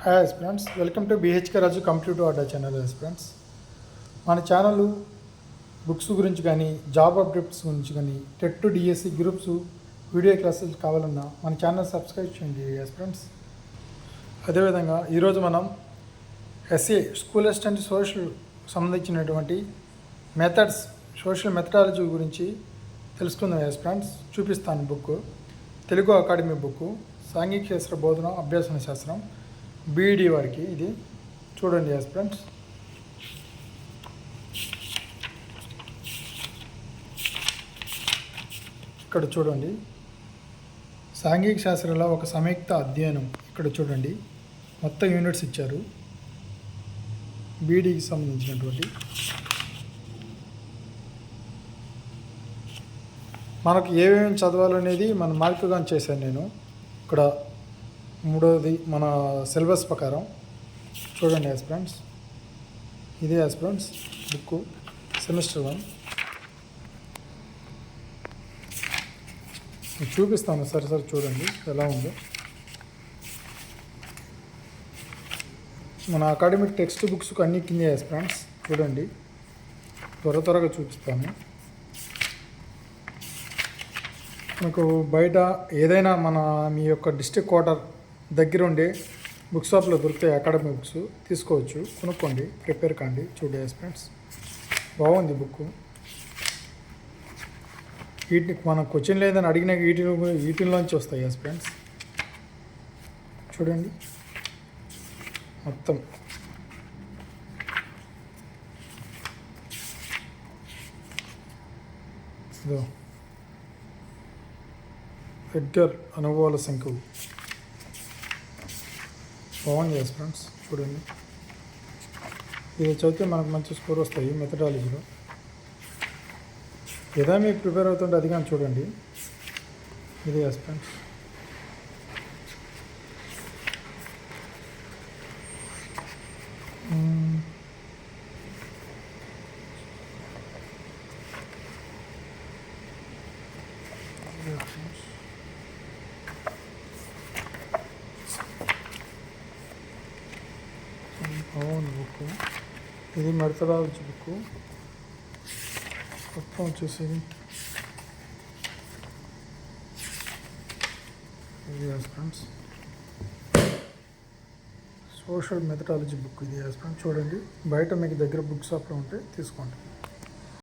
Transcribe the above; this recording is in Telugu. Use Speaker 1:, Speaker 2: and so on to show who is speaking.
Speaker 1: Hi friends, welcome to BHK Raju computer Adda channel. Friends, మన ఛానల్ బుక్స్ గురించి కానీ, జాబ్ అప్డేట్స్ గురించి కానీ, TET to DSC groups video classes కావాలన్నా మన ఛానల్ సబ్స్క్రైబ్ చేయండి. ఫ్రెండ్స్, అదేవిధంగా ఈరోజు మనం ఎస్ఏ స్కూల్ అసిస్టెంట్ సోషల్ సంబంధించినటువంటి మెథడ్స్, సోషల్ మెథడాలజీ గురించి తెలుసుకుందాం. ఫ్రెండ్స్, చూపిస్తాను బుక్, తెలుగు అకాడమీ బుక్, సాంఘిక శాస్త్ర బోధన అభ్యాసన శాస్త్రం బీఈడి వారికి. ఇది చూడండి ఫ్రెండ్స్. ఇక్కడ చూడండి, సాంఘిక శాస్త్రంలో ఒక సంయుక్త అధ్యయనం. ఇక్కడ చూడండి, మొత్తం యూనిట్స్ ఇచ్చారు బీఈడికి సంబంధించినటువంటి. మనకు ఏమేమి చదవాలనేది మన మార్కుగా చేశాను నేను. ఇక్కడ మూడవది మన సిలబస్ ప్రకారం చూడండి ఫ్రెండ్స్. ఇదే ఫ్రెండ్స్ బుక్, సెమిస్టర్ 1. చూపిస్తాను సరే చూడండి ఎలా ఉందో. మన అకాడమిక్ టెక్స్ట్ బుక్స్ అన్ని కింద ఫ్రెండ్స్ చూడండి, త్వరగా చూపిస్తాను. మీకు బయట ఏదైనా మీ యొక్క డిస్ట్రిక్ట్ క్వార్టర్ దగ్గర ఉండే బుక్ షాప్లో దొరుకుతాయి అకాడమిక్ బుక్స్, తీసుకోవచ్చు, కొనుక్కోండి, ప్రిపేర్ కాండి. చూడండి ఫ్రెండ్స్, బాగుంది బుక్. వీటిని మన క్వశ్చన్ లేదని అడిగిన వీటిల్లోంచి వస్తాయి ఫ్రెండ్స్. చూడండి మొత్తం. ఇదో ఎడ్గర్ అనుభవాల సంఖ్య బాగుంది ఫ్రెండ్స్. చూడండి, ఇది చదివితే మనకు మంచి స్కోర్ వస్తాయి మెథడాలజీలో. ఏదో మీకు ప్రిపేర్ అవుతుంటే అది కానీ చూడండి. ఇది ఫ్రెండ్స్. అవును బుక్, ఇది మెథడాలజీ బుక్. మొత్తం వచ్చేసి ఇది ఫ్రెండ్స్ సోషల్ మెథడాలజీ బుక్. ఇది ఫ్రెండ్స్ చూడండి, బయట మీకు దగ్గర బుక్ షాప్లో ఉంటే తీసుకోండి.